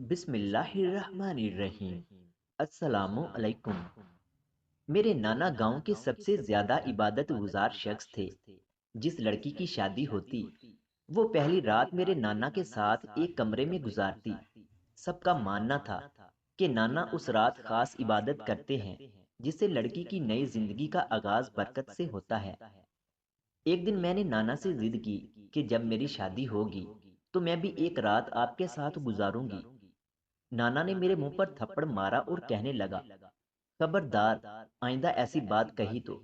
बिस्मिल्लाहिर्रहमानिर्रहीम। अस्सलामु अलैकुम। मेरे नाना गांव के सबसे ज्यादा इबादत गुजार शख्स थे। जिस लड़की की शादी होती वो पहली रात मेरे नाना के साथ एक कमरे में गुजारती। सबका मानना था कि नाना उस रात खास इबादत करते हैं जिससे लड़की की नई जिंदगी का आगाज बरकत से होता है। एक दिन मैंने नाना से जिद की कि जब मेरी शादी होगी तो मैं भी एक रात आपके साथ गुजारूंगी। नाना ने मेरे मुंह पर थप्पड़ मारा और कहने लगा, खबरदार, आइंदा ऐसी बात कही तो।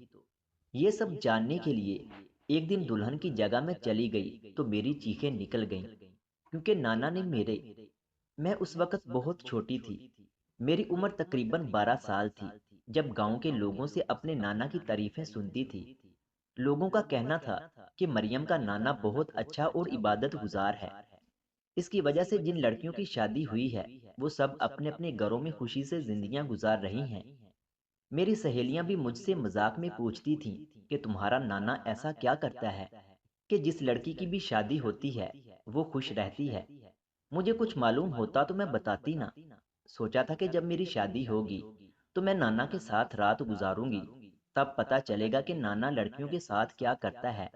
ये सब जानने के लिए एक दिन दुल्हन की जगह मैं चली गई तो मेरी चीखें निकल गईं, क्योंकि नाना ने मेरे मैं उस वक्त बहुत छोटी थी। मेरी उम्र तकरीबन 12 साल थी जब गांव के लोगों से अपने नाना की तारीफें सुनती थी। लोगों का कहना था कि मरियम का नाना बहुत अच्छा और इबादत गुजार है। इसकी वजह से जिन लड़कियों की शादी हुई है वो सब अपने अपने घरों में खुशी से जिंदगियां गुजार रही हैं। मेरी सहेलियां भी मुझसे मजाक में पूछती थीं कि तुम्हारा नाना ऐसा क्या करता है कि जिस लड़की की भी शादी होती है वो खुश रहती है। मुझे कुछ मालूम होता तो मैं बताती ना। सोचा था कि जब मेरी शादी होगी तो मैं नाना के साथ रात गुजारूंगी, तब पता चलेगा कि नाना लड़कियों के साथ क्या करता है।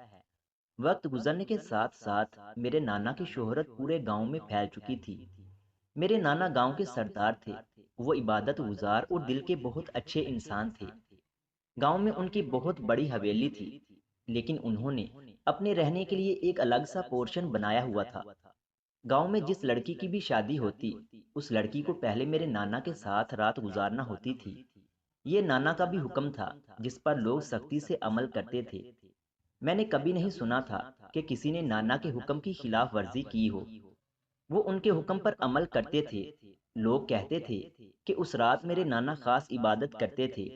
वक्त गुजरने के साथ साथ मेरे नाना की शोहरत पूरे गांव में फैल चुकी थी। मेरे नाना गांव के सरदार थे। वो इबादत गुजार और दिल के बहुत अच्छे इंसान थे। गांव में उनकी बहुत बड़ी हवेली थी, लेकिन उन्होंने अपने रहने के लिए एक अलग सा पोर्शन बनाया हुआ था। गांव में जिस लड़की की भी शादी होती उस लड़की को पहले मेरे नाना के साथ रात गुजारना होती थी। ये नाना का भी हुक्म था जिस पर लोग सख्ती से अमल करते थे। मैंने कभी नहीं सुना था कि किसी ने नाना के हुक्म की खिलाफ वर्जी की हो। वो उनके हुक्म पर अमल करते थे। लोग कहते थे कि उस रात मेरे नाना खास इबादत करते थे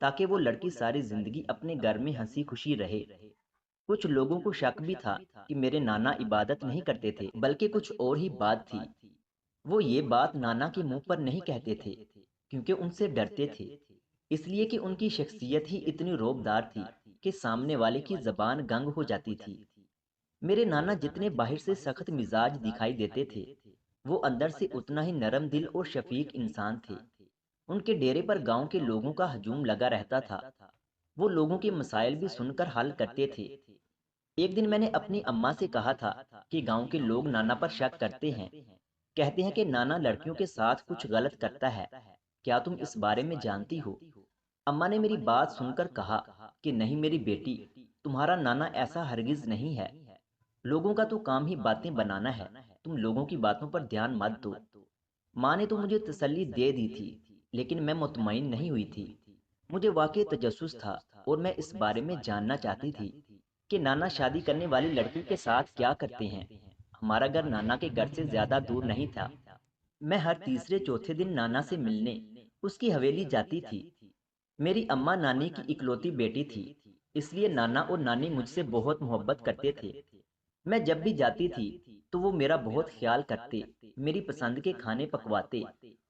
ताकि वो लड़की सारी जिंदगी अपने घर में हंसी खुशी रहे। कुछ लोगों को शक भी था कि मेरे नाना इबादत नहीं करते थे बल्कि कुछ और ही बात थी। वो ये बात नाना के मुंह पर नहीं कहते थे क्योंकि उनसे डरते थे, इसलिए कि उनकी शख्सियत ही इतनी रोबदार थी कि सामने वाले की जबान गंग हो जाती थी। मेरे नाना जितने बाहर से सख्त मिजाज दिखाई देते थे वो अंदर से उतना ही नरम दिल और शफीक इंसान थे। उनके डेरे पर गांव के लोगों का हजूम लगा रहता था। वो लोगों के मसाइल भी सुनकर हल करते थे। एक दिन मैंने अपनी अम्मा से कहा था कि गांव के लोग नाना पर शक करते हैं। कहते हैं कि नाना लड़कियों के साथ कुछ गलत करता है। क्या तुम इस बारे में जानती हो? अम्मा ने मेरी बात सुनकर कहा कि नहीं मेरी बेटी, तुम्हारा नाना ऐसा हरगिज नहीं है। लोगों का तो काम ही बातें बनाना है। तुम लोगों की बातों पर ध्यान मत दो। माँ ने तो मुझे तसल्ली दे दी थी, लेकिन मैं मुतमईन नहीं हुई थी। मुझे वाकई तजस्सुस था और मैं इस बारे में जानना चाहती थी कि नाना शादी करने वाली लड़की के साथ क्या करते हैं। हमारा घर नाना के घर से ज्यादा दूर नहीं था। मैं हर तीसरे चौथे दिन नाना से मिलने उसकी हवेली जाती थी। मेरी अम्मा नानी की इकलौती बेटी थी, इसलिए नाना और नानी मुझसे बहुत मोहब्बत करते थे। मैं जब भी जाती थी तो वो मेरा बहुत ख्याल करते, मेरी पसंद के खाने पकवाते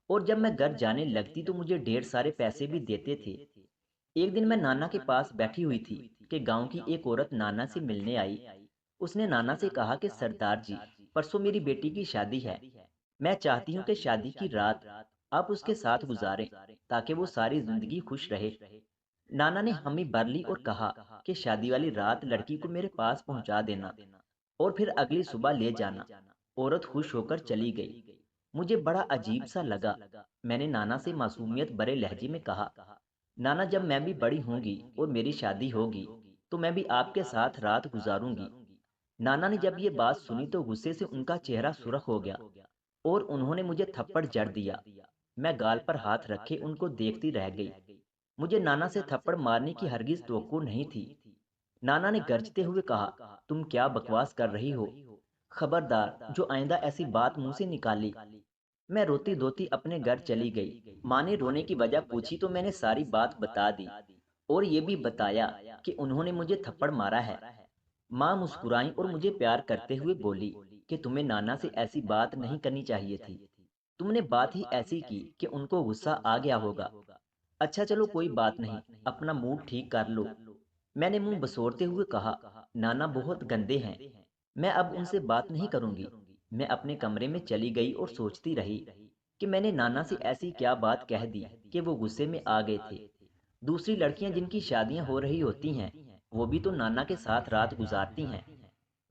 और जब मैं घर जाने लगती तो मुझे ढेर सारे पैसे भी देते थे। एक दिन मैं नाना के पास बैठी हुई थी कि गांव की एक औरत नाना से मिलने आई। उसने नाना से कहा कि सरदार जी, परसों मेरी बेटी की शादी है। मैं चाहती हूँ कि शादी की रात आप उसके साथ गुजारें ताकि वो सारी जिंदगी खुश रहे। नाना ने हामी भर ली और कहा कि शादी वाली रात लड़की को मेरे पास पहुंचा देना और फिर अगली सुबह ले जाना। औरत खुश होकर चली गई। मुझे बड़ा अजीब सा लगा। मैंने नाना से मासूमियत भरे लहजे में कहा, नाना जब मैं भी बड़ी होंगी और मेरी शादी होगी तो मैं भी आपके साथ रात गुजारूंगी। नाना ने जब ये बात सुनी तो गुस्से से उनका चेहरा सुर्ख हो गया और उन्होंने मुझे थप्पड़ जड़ दिया। मैं गाल पर हाथ रखे उनको देखती रह गई। मुझे नाना से थप्पड़ मारने की हरगिज तवक्को नहीं थी। नाना ने गरजते हुए कहा, तुम क्या बकवास कर रही हो? खबरदार जो आइंदा ऐसी बात मुंह से निकाली। मैं रोती धोती अपने घर चली गई। माँ ने रोने की वजह पूछी तो मैंने सारी बात बता दी और ये भी बताया कि उन्होंने मुझे थप्पड़ मारा है। माँ मुस्कुराई और मुझे प्यार करते हुए बोली कि तुम्हें नाना से ऐसी बात नहीं करनी चाहिए थी। तुमने बात ही ऐसी की कि उनको गुस्सा आ गया होगा। अच्छा चलो कोई बात नहीं, अपना मूड ठीक कर लो। मैंने मुंह बसोरते हुए कहा, नाना बहुत गंदे हैं, मैं अब उनसे बात नहीं करूंगी। मैं अपने कमरे में चली गई और सोचती रही कि मैंने नाना से ऐसी क्या बात कह दी कि वो गुस्से में आ गए थे। दूसरी लड़कियां जिनकी शादियां हो रही होती हैं, वो भी तो नाना के साथ रात गुजारती हैं।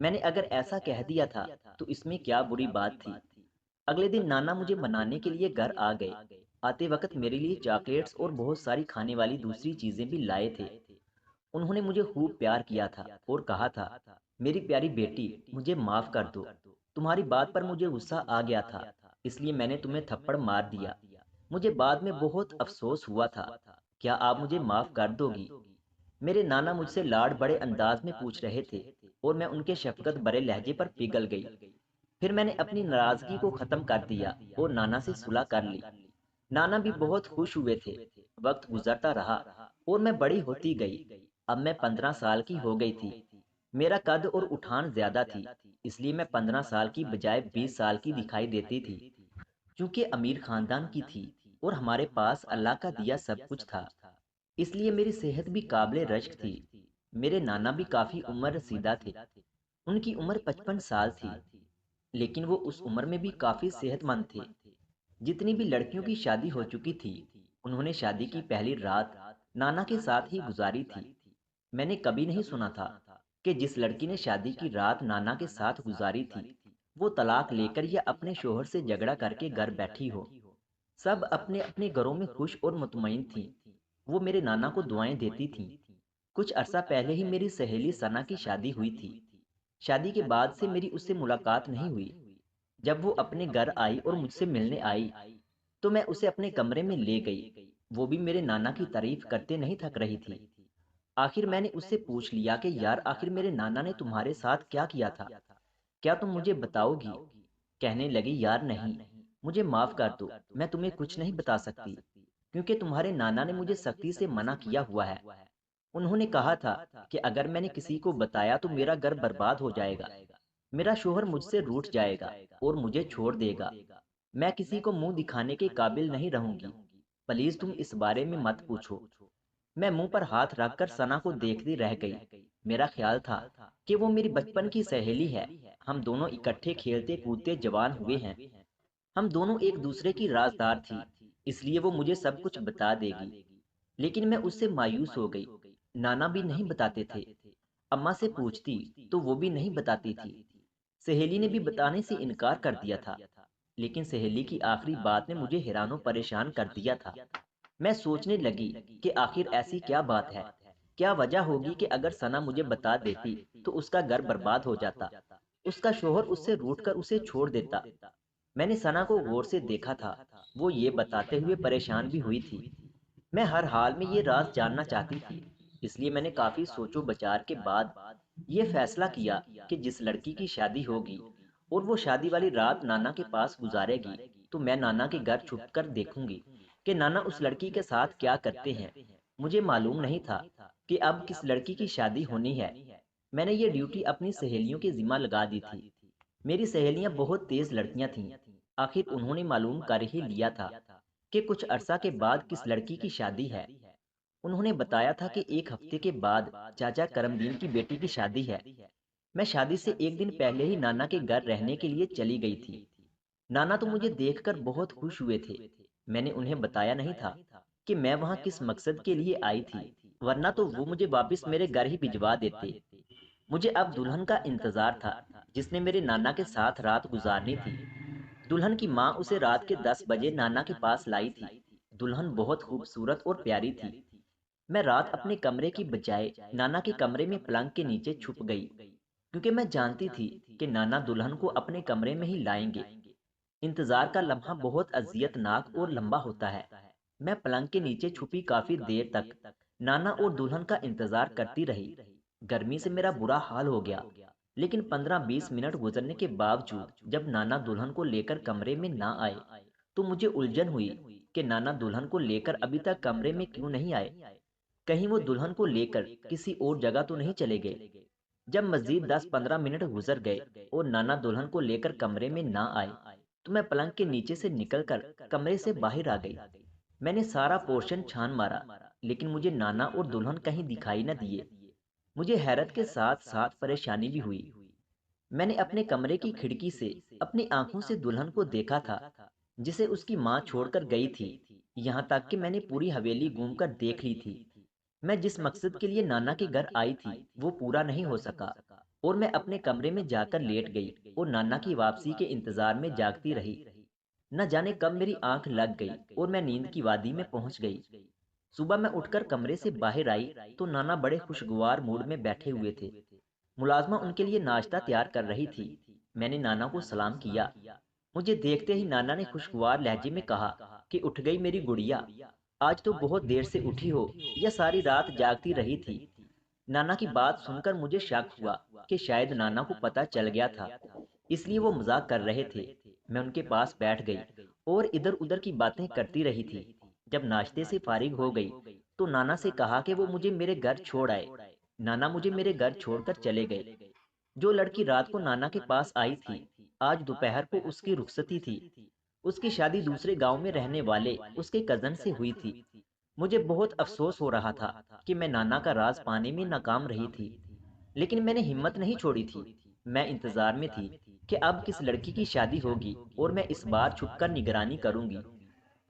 मैंने अगर ऐसा कह दिया था, तो इसमें क्या बुरी बात थी। अगले दिन नाना मुझे मनाने के लिए घर आ गए। आते वक्त मेरे लिए चॉकलेट्स और बहुत सारी खाने वाली दूसरी चीजें भी लाए थे। उन्होंने मुझे खूब प्यार किया था और कहा था, मेरी प्यारी बेटी, मुझे माफ कर दो। तुम्हारी बात पर मुझे गुस्सा आ गया था, इसलिए मैंने तुम्हें थप्पड़ मार दिया। मुझे बाद में बहुत अफसोस हुआ था। क्या आप मुझे माफ कर दोगी? मेरे नाना मुझसे लाड बड़े अंदाज में पूछ रहे थे और मैं उनके शफकत भरे लहजे पर पिघल गई। फिर मैंने अपनी नाराजगी को खत्म कर दिया और नाना से सुलह कर ली। नाना भी बहुत खुश हुए थे। वक्त गुजरता रहा और मैं बड़ी होती गई। अब मैं 15 साल की हो गई थी। मेरा कद और उठान ज्यादा थी, इसलिए मैं 15 साल की बजाय 20 साल की दिखाई देती थी। क्योंकि अमीर खानदान की थी और हमारे पास अल्लाह का दिया सब कुछ था, इसलिए मेरी सेहत भी काबिले रश्क थी। मेरे नाना भी काफी उम्र रसीदा थे। उनकी उम्र 55 साल थी, लेकिन वो उस उम्र में भी काफी सेहतमंद थे। जितनी भी लड़कियों की शादी हो चुकी थी, उन्होंने शादी की पहली रात नाना के साथ ही गुजारी थी। मैंने कभी नहीं सुना था कि जिस लड़की ने शादी की रात नाना के साथ गुजारी थी, वो तलाक लेकर या अपने शोहर से झगड़ा करके घर बैठी हो। सब अपने अपने घरों में खुश और मुतमईन थीं। वो मेरे नाना को दुआएं देती थीं। कुछ अरसा पहले ही मेरी सहेली सना की शादी हुई थी। शादी के बाद से मेरी उससे मुलाकात नहीं हुई। जब वो अपने घर आई और मुझसे मिलने आई, तो मैं उसे अपने कमरे में ले गई। वो भी मेरे नाना की तारीफ करते नहीं थक रही थी। आखिर मैंने उससे पूछ लिया कि यार, आखिर मेरे नाना ने तुम्हारे साथ क्या किया था? क्या तुम मुझे बताओगी? कहने लगी, यार नहीं, मुझे माफ कर दो, मैं तुम्हें कुछ नहीं बता सकती, क्योंकि तुम्हारे नाना ने मुझे सख्ती से मना किया हुआ है। उन्होंने कहा था कि अगर मैंने किसी को बताया तो मेरा घर बर्बाद हो जाएगा, मेरा शोहर मुझसे रूठ जाएगा और मुझे छोड़ देगा। मैं किसी को मुंह दिखाने के काबिल नहीं रहूंगी। प्लीज तुम इस बारे में मत पूछो। मैं मुंह पर हाथ रखकर सना को देखती रह गई। मेरा ख्याल था कि वो मेरी बचपन की सहेली है। हम दोनों इकट्ठे खेलते कूदते जवान हुए हैं। हम दोनों एक दूसरे की राजदार थी, इसलिए वो मुझे सब कुछ बता देगी। लेकिन मैं उससे मायूस हो गई। नाना भी नहीं बताते थे। अम्मा से पूछती तो वो भी नहीं बताती थी। सहेली ने भी बताने से इनकार कर दिया था। लेकिन सहेली की आखिरी बात ने मुझे हैरान परेशान कर दिया था। मैं सोचने लगी कि आखिर ऐसी क्या बात है। क्या वजह होगी कि अगर सना मुझे बता देती तो उसका घर बर्बाद हो जाता, उसका शोहर उससे रूठकर उसे छोड़ देता। मैंने सना को गौर से देखा था। वो ये बताते हुए परेशान भी हुई थी। मैं हर हाल में ये राज जानना चाहती थी, इसलिए मैंने काफी सोचो विचार के बाद ये फैसला किया कि जिस लड़की की शादी होगी और वो शादी वाली रात नाना के पास गुजारेगी, तो मैं नाना के घर छुपकर देखूंगी कि नाना उस लड़की के साथ क्या करते हैं। मुझे मालूम नहीं था कि अब किस लड़की की शादी होनी है। मैंने ये ड्यूटी अपनी सहेलियों के जिम्मा लगा दी थी। मेरी सहेलियां बहुत तेज लड़कियां थीं। आखिर उन्होंने मालूम कर ही लिया था कि कुछ अरसा के बाद किस लड़की की शादी है। उन्होंने बताया था कि एक हफ्ते के बाद चाचा करमदीन की बेटी की शादी है। मैं शादी से एक दिन पहले ही नाना के घर रहने के लिए चली गई थी। नाना तो मुझे देखकर बहुत खुश हुए थे। मैंने उन्हें बताया नहीं था कि मैं वहां किस मकसद के लिए आई थी, वरना तो वो मुझे वापस मेरे घर ही भिजवा देते। मुझे अब दुल्हन का इंतजार था, जिसने मेरे नाना के साथ रात गुजारनी थी। दुल्हन की माँ उसे रात के 10 बजे नाना के पास लाई थी। दुल्हन बहुत खूबसूरत और प्यारी थी। मैं रात अपने कमरे की बजाय नाना के कमरे में पलंग के नीचे छुप गई, क्योंकि मैं जानती थी कि नाना दुल्हन को अपने कमरे में ही लाएंगे। इंतजार का लम्हा बहुत अजियतनाक और लंबा होता है। मैं पलंग के नीचे छुपी काफी देर तक नाना और दुल्हन का इंतजार करती रही। गर्मी से मेरा बुरा हाल हो गया, लेकिन 15-20 मिनट गुजरने के बावजूद जब नाना दुल्हन को लेकर कमरे में ना आए, तो मुझे उलझन हुई कि नाना दुल्हन को लेकर अभी तक कमरे में क्यों नहीं आए। कहीं वो दुल्हन को लेकर किसी और जगह तो नहीं चले गए। जब मजीद 10-15 मिनट गुजर गए और नाना दुल्हन को लेकर कमरे में ना आए, तो मैं पलंग के नीचे से निकलकर कमरे से बाहर आ गई। मैंने सारा पोर्शन छान मारा, लेकिन मुझे नाना और दुल्हन कहीं दिखाई न दिए। मुझे हैरत के साथ साथ परेशानी भी हुई। मैंने अपने कमरे की खिड़की से अपनी आंखों से दुल्हन को देखा था, जिसे उसकी माँ छोड़कर गई थी। यहाँ तक कि मैंने पूरी हवेली घूमकर देख ली थी। मैं जिस मकसद के लिए नाना के घर आई थी वो पूरा नहीं हो सका, और मैं अपने कमरे में जाकर लेट गई और नाना की वापसी के इंतजार में जागती रही। न जाने कब मेरी आंख लग गई और मैं नींद की वादी में पहुंच गई। सुबह मैं उठकर कमरे से बाहर आई तो नाना बड़े खुशगवार मूड में बैठे हुए थे। मुलाजमा उनके लिए नाश्ता तैयार कर रही थी। मैंने नाना को सलाम किया। मुझे देखते ही नाना ने खुशगवार लहजे में कहा कि उठ गई मेरी गुड़िया, आज तो बहुत देर से उठी हो या सारी रात जागती रही थी। नाना की बात सुनकर मुझे शक हुआ कि शायद नाना को पता चल गया था, इसलिए वो मजाक कर रहे थे। मैं उनके पास बैठ गई और इधर उधर की बातें करती रही थी। जब नाश्ते से फारिग हो गई तो नाना से कहा कि वो मुझे मेरे घर छोड़ आए। नाना मुझे मेरे घर छोड़कर चले गए। जो लड़की रात को नाना के पास आई थी, आज दोपहर को उसकी रुखसती थी। उसकी शादी दूसरे गांव में रहने वाले उसके कजन से हुई थी। मुझे बहुत अफसोस हो रहा था कि मैं नाना का राज पाने में नाकाम रही थी, लेकिन मैंने हिम्मत नहीं छोड़ी थी। मैं इंतजार में थी कि अब किस लड़की की शादी होगी और मैं इस बार छुपकर निगरानी करूंगी।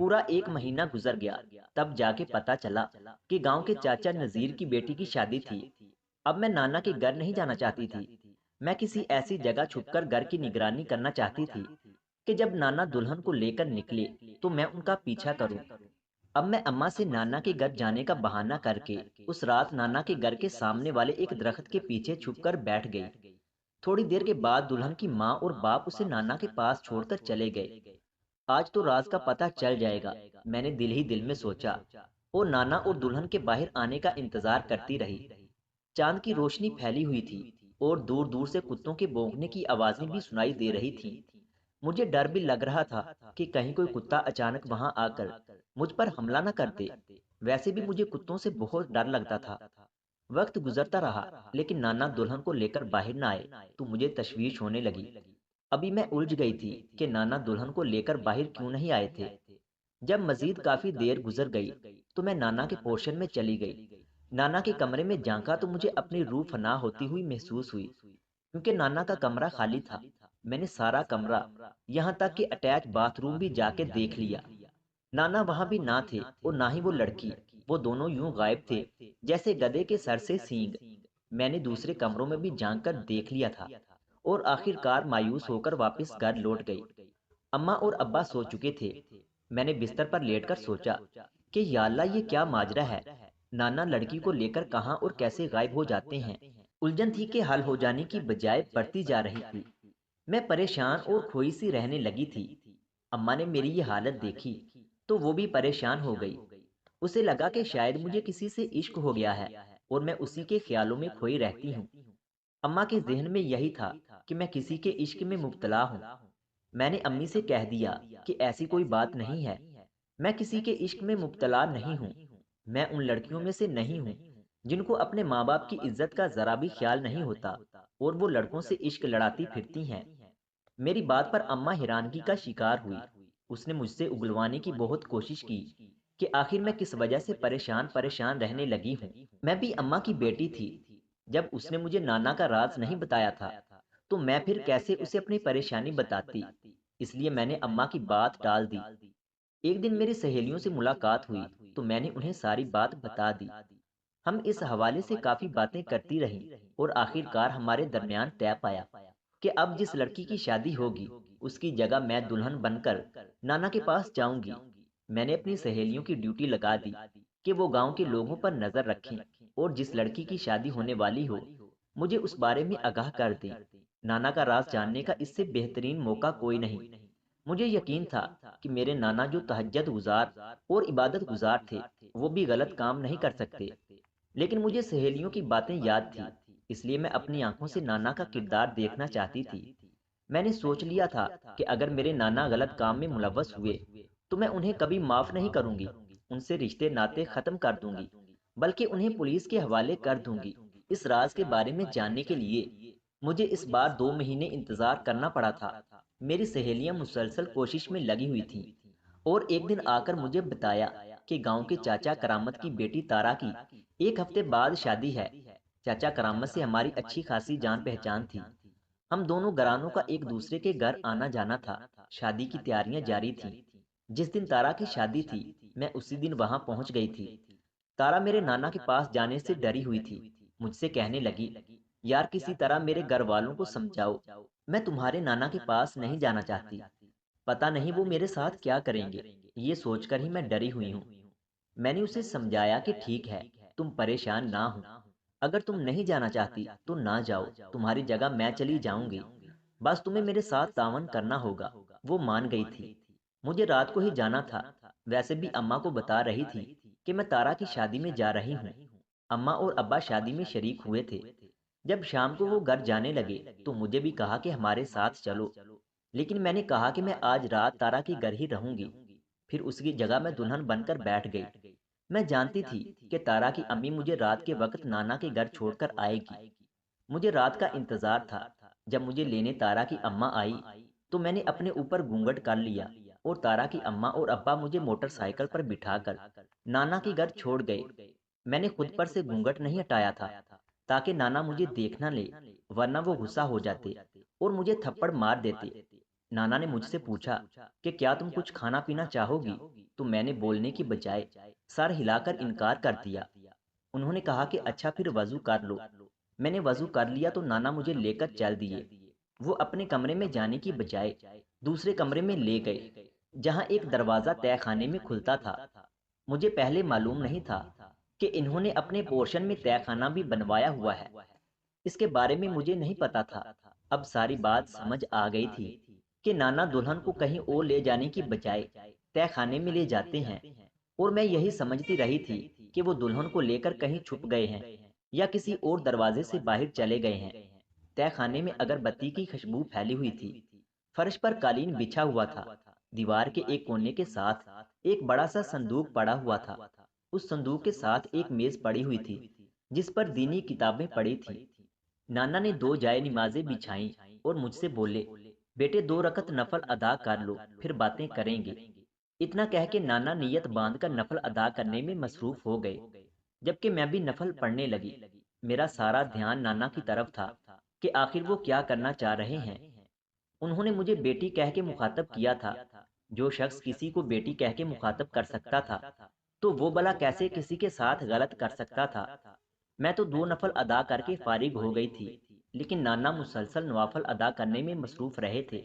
पूरा एक महीना गुजर गया, तब जाके पता चला कि गांव के चाचा नजीर की बेटी की शादी थी। अब मैं नाना के घर नहीं जाना चाहती थी। मैं किसी ऐसी जगह छुपकर घर की निगरानी करना चाहती थी कि जब नाना दुल्हन को लेकर निकले तो मैं उनका पीछा करूं। अब मैं अम्मा से नाना के घर जाने का बहाना करके उस रात नाना के घर के सामने वाले एक दरख्त के पीछे छुपकर बैठ गई। थोड़ी देर के बाद दुल्हन की माँ और बाप उसे नाना के पास छोड़कर चले गए। आज तो राज का पता चल जाएगा, मैंने दिल ही दिल में सोचा, और नाना और दुल्हन के बाहर आने का इंतजार करती रही। चांद की रोशनी फैली हुई थी और दूर दूर से कुत्तों के भौंकने की आवाजें भी सुनाई दे रही थीं। मुझे डर भी लग रहा था कि कहीं कोई कुत्ता अचानक वहां आकर मुझ पर हमला न कर दे। वैसे भी मुझे कुत्तों से बहुत डर लगता था। वक्त गुजरता रहा, लेकिन नाना दुल्हन को लेकर बाहर न आए तो मुझे तशवीश होने लगी। अभी मैं उलझ गई थी कि नाना दुल्हन को लेकर बाहर क्यों नहीं आए थे। जब मजीद काफी देर गुजर गई तो मैं नाना के पोर्शन में चली गई। नाना के कमरे में झांका तो मुझे अपनी रूह फना होती हुई महसूस हुई, क्योंकि नाना का कमरा खाली था। मैंने सारा कमरा, यहाँ तक कि अटैच बाथरूम भी जाके देख लिया। नाना वहां भी ना थे और ना ही वो लड़की। वो दोनों यूं गायब थे जैसे गधे के सर से सींग। मैंने दूसरे कमरों में भी झांक कर देख लिया था और आखिरकार मायूस होकर वापस घर लौट गई। अम्मा और अब्बा सो चुके थे। मैंने बिस्तर पर लेटकर सोचा कि या अल्लाह, ये क्या माजरा है। नाना लड़की को लेकर कहाँ और कैसे गायब हो जाते हैं। उलझन थी कि हल हो जाने की बजाय बढ़ती जा रही थी। मैं परेशान और खोई सी रहने लगी थी। अम्मा ने मेरी ये हालत देखी तो वो भी परेशान हो गई। उसे लगा कि शायद मुझे किसी से इश्क हो गया है और मैं उसी के ख्यालों में खोई रहती हूँ। अम्मा के जहन में यही था कि मैं किसी के इश्क में मुब्तला हूँ। मैंने अम्मी से कह दिया कि ऐसी कोई बात नहीं है, मैं किसी के इश्क में मुब्तला नहीं हूँ। मैं उन लड़कियों में से नहीं हूँ जिनको अपने माँ बाप की इज्जत का जरा भी ख्याल नहीं होता और वो लड़कों से इश्क लड़ाती फिरती हैं। मेरी बात पर अम्मा हैरानगी का शिकार हुई। उसने मुझसे उगलवाने की बहुत कोशिश की कि आखिर मैं किस वजह से परेशान परेशान रहने लगी हूँ। मैं भी अम्मा की बेटी थी। जब उसने मुझे नाना का राज नहीं बताया था तो मैं फिर कैसे उसे अपनी परेशानी बताती। इसलिए मैंने अम्मा की बात टाल दी। एक दिन मेरी सहेलियों से मुलाकात हुई तो मैंने उन्हें सारी बात बता दी। हम इस हवाले से काफी बातें करती रहीं और आखिरकार हमारे दरमियान तय पाया कि अब जिस लड़की की शादी होगी उसकी जगह मैं दुल्हन बनकर नाना के पास जाऊंगी। मैंने अपनी सहेलियों की ड्यूटी लगा दी कि वो गांव के लोगों पर नजर रखें और जिस लड़की की शादी होने वाली हो मुझे उस बारे में आगाह कर दें। नाना का राज जानने का इससे बेहतरीन मौका कोई नहीं। मुझे यकीन था कि मेरे नाना जो तहज्जुद गुजार और इबादत गुजार थे, वो भी गलत काम नहीं कर सकते। लेकिन मुझे सहेलियों की बातें याद थी, इसलिए मैं अपनी आंखों से नाना का किरदार देखना चाहती थी। मैंने सोच लिया था कि अगर मेरे नाना गलत काम में मुलव्वस हुए तो मैं उन्हें कभी माफ नहीं करूंगी। उनसे रिश्ते नाते खत्म कर दूंगी, बल्कि उन्हें पुलिस के हवाले कर दूंगी। इस राज के बारे में जानने के लिए मुझे इस बार 2 महीने इंतजार करना पड़ा था। मेरी सहेलियां मुसलसल कोशिश में लगी हुई थीं और एक दिन आकर मुझे बताया कि गांव के चाचा करामत की बेटी तारा की 1 हफ्ते बाद शादी है। चाचा करामत से हमारी अच्छी खासी जान पहचान थी। हम दोनों घरानों का एक दूसरे के घर आना जाना था। शादी की तैयारियां जारी थीं। जिस दिन तारा की शादी थी, मैं उसी दिन वहां पहुंच गई थी। तारा मेरे नाना के पास जाने से डरी हुई थी। मुझसे कहने लगी, यार किसी तरह मेरे घर वालों को समझाओ, मैं तुम्हारे नाना के पास नहीं जाना चाहती। पता नहीं वो मेरे साथ क्या करेंगे, ये सोचकर ही मैं डरी हुई हूँ। मैंने उसे समझाया कि ठीक है, तुम परेशान ना हो। अगर तुम नहीं जाना चाहती तो ना जाओ, तुम्हारी जगह मैं चली जाऊंगी। बस तुम्हें मेरे साथ तावन करना होगा। वो मान गई थी। मुझे रात को ही जाना था। वैसे भी अम्मा को बता रही थी कि मैं तारा की शादी में जा रही हूँ। अम्मा और अब्बा शादी में शरीक हुए थे। जब शाम को वो घर जाने लगे तो मुझे भी कहा कि हमारे साथ चलो, लेकिन मैंने कहा कि मैं आज रात तारा के घर ही रहूंगी। फिर उसकी जगह मैं दुल्हन बनकर बैठ गई। मैं जानती थी कि तारा की अम्मी मुझे रात के वक्त नाना के घर छोड़कर आएगी। मुझे रात का इंतजार था। जब मुझे लेने तारा की अम्मा आई तो मैंने अपने ऊपर घूंघट कर लिया और तारा की अम्मा और अब्बा मुझे मोटरसाइकिल पर बिठाकर नाना के घर छोड़ गए। मैंने खुद पर से घूंघट नहीं हटाया था ताकि नाना मुझे देख न ले, वरना वो गुस्सा हो जाते और मुझे थप्पड़ मार देते। नाना ने मुझसे पूछा कि क्या तुम कुछ खाना पीना चाहोगी, तो मैंने बोलने की बजाय सर हिलाकर इनकार कर दिया। उन्होंने कहा कि अच्छा फिर वजू कर लो। मैंने वजू कर लिया तो नाना मुझे लेकर चल दिए। वो अपने कमरे में जाने की बजाय दूसरे कमरे में ले गए, जहां एक दरवाज़ा तहखाने में खुलता था। मुझे पहले मालूम नहीं था कि इन्होंने अपने पोर्शन में तहखाना भी बनवाया हुआ है। इसके बारे में मुझे नहीं पता था। अब सारी बात समझ आ गई थी कि नाना दुल्हन को कहीं और ले जाने की बजाय तहखाने में ले जाते हैं, और मैं यही समझती रही थी कि वो दुल्हन को लेकर कहीं छुप गए हैं या किसी और दरवाजे से बाहर चले गए हैं। तहखाने में अगरबत्ती की खुशबू फैली हुई थी। फर्श पर कालीन बिछा हुआ था। दीवार के एक कोने के साथ एक बड़ा सा संदूक पड़ा हुआ था। उस संदूक के साथ एक मेज पड़ी हुई थी जिस पर दीनी किताबें पड़ी थी। नाना ने दो जाए नमाजें बिछाई और मुझसे बोले, बेटे 2 रकत नफल अदा कर लो, फिर बातें करेंगे। इतना कह के नाना नियत बांधकर नफल अदा करने में मसरूफ हो गए, जबकि मैं भी नफल पढ़ने लगी। मेरा सारा ध्यान नाना की तरफ था कि आखिर वो क्या करना चाह रहे हैं। उन्होंने मुझे बेटी कह के मुखातब किया था। जो शख्स किसी को बेटी कह के मुखातब कर सकता था, तो वो भला कैसे किसी के साथ गलत कर सकता था। मैं तो 2 नफल अदा करके फारिग हो गई थी, लेकिन नाना मुसलसल नवाफल अदा करने में मसरूफ रहे थे।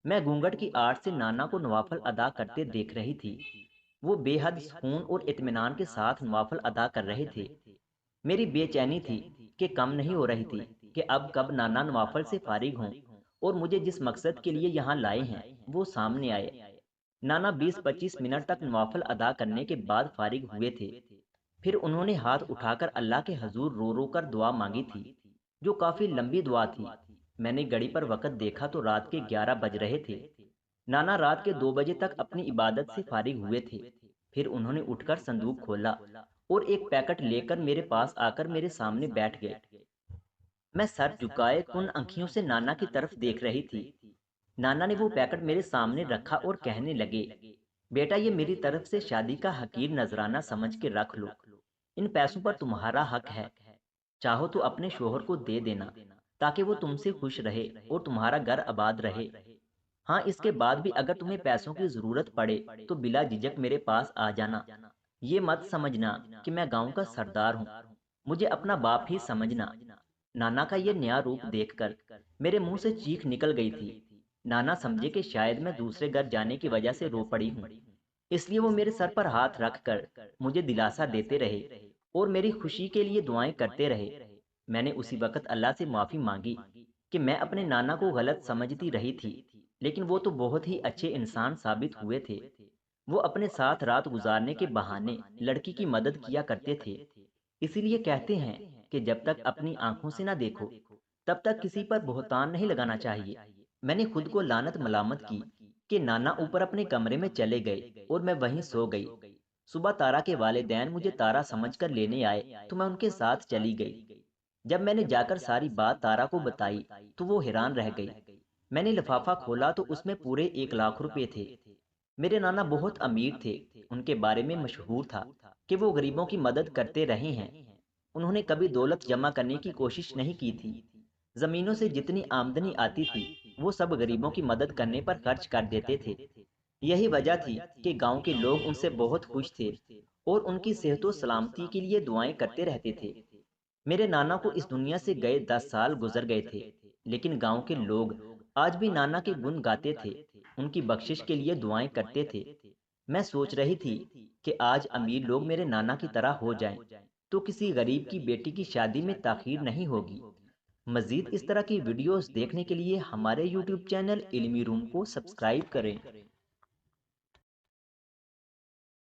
मैं घूंघट की आड़ से नाना को नवाफल अदा करते देख रही थी। वो बेहद सुकून और इत्मीनान के साथ नवाफल अदा कर रहे थे। मेरी बेचैनी थी कि कम नहीं हो रही थी कि अब कब नाना नवाफल से फारिग हों और मुझे जिस मकसद के लिए यहाँ लाए हैं वो सामने आए। नाना 20-25 मिनट तक नवाफल अदा करने के बाद फारिग हुए थे। फिर उन्होंने हाथ उठाकर अल्लाह के हजूर रो रो कर दुआ मांगी थी, जो काफी लंबी दुआ थी। मैंने घड़ी पर वक्त देखा तो रात के 11 बज रहे थे। नाना रात के 2 बजे तक अपनी इबादत से फारिग हुए थे। फिर उन्होंने उठकर संदूक खोला और एक पैकेट लेकर मेरे पास आकर मेरे सामने बैठ गए। मैं सर झुकाए कुन आंखियों से नाना की तरफ देख रही थी। नाना ने वो पैकेट मेरे सामने रखा और कहने लगे, बेटा ये मेरी तरफ से शादी का हकीर नजराना समझ के रख लो। इन पैसों पर तुम्हारा हक है। चाहो तो अपने शोहर को दे देना ताकि वो तुमसे खुश रहे और तुम्हारा घर आबाद रहे। हाँ, इसके बाद भी अगर तुम्हें पैसों की जरूरत पड़े तो बिला झिझक मेरे पास आ जाना। ये मत समझना कि मैं गांव का सरदार हूँ, मुझे अपना बाप ही समझना। नाना का ये नया रूप देखकर मेरे मुंह से चीख निकल गई थी। नाना समझे कि शायद मैं दूसरे घर जाने की वजह से रो पड़ी हूँ, इसलिए वो मेरे सर पर हाथ रखकर मुझे दिलासा देते रहे और मेरी खुशी के लिए दुआएं करते रहे। मैंने उसी वक्त अल्लाह से माफ़ी मांगी कि मैं अपने नाना को गलत समझती रही थी, लेकिन वो तो बहुत ही अच्छे इंसान साबित हुए थे। वो अपने साथ रात गुजारने के बहाने लड़की की मदद किया करते थे। इसीलिए कहते हैं कि जब तक अपनी आंखों से ना देखो तब तक किसी पर बहुतान नहीं लगाना चाहिए। मैंने खुद को लानत मलामत की कि नाना ऊपर अपने कमरे में चले गए और मैं वहीं सो गई। सुबह तारा के वालिदैन मुझे तारा समझकर लेने आए तो मैं उनके साथ चली गई। जब मैंने जाकर सारी बात तारा को बताई तो वो हैरान रह गई। मैंने लिफाफा खोला तो उसमें पूरे 1 लाख रुपए थे। मेरे नाना बहुत अमीर थे। उनके बारे में मशहूर था कि वो गरीबों की मदद करते रहे हैं। उन्होंने कभी दौलत जमा करने की कोशिश नहीं की थी। जमीनों से जितनी आमदनी आती थी वो सब गरीबों की मदद करने पर खर्च कर देते थे। यही वजह थी कि गांव के लोग उनसे बहुत खुश थे और उनकी सेहत और सलामती के लिए दुआएं करते रहते थे। मेरे नाना को इस दुनिया से गए 10 साल गुजर गए थे, लेकिन गांव के लोग आज भी नाना के गुण गाते थे, उनकी बख्शिश के लिए दुआएं करते थे। मैं सोच रही थी कि आज अमीर लोग मेरे नाना की तरह हो जाएं, तो किसी गरीब की बेटी की शादी में ताखीर नहीं होगी। मज़ीद इस तरह की वीडियोस देखने के लिए हमारे यूट्यूब चैनल इल्मी रूम को सब्सक्राइब करें।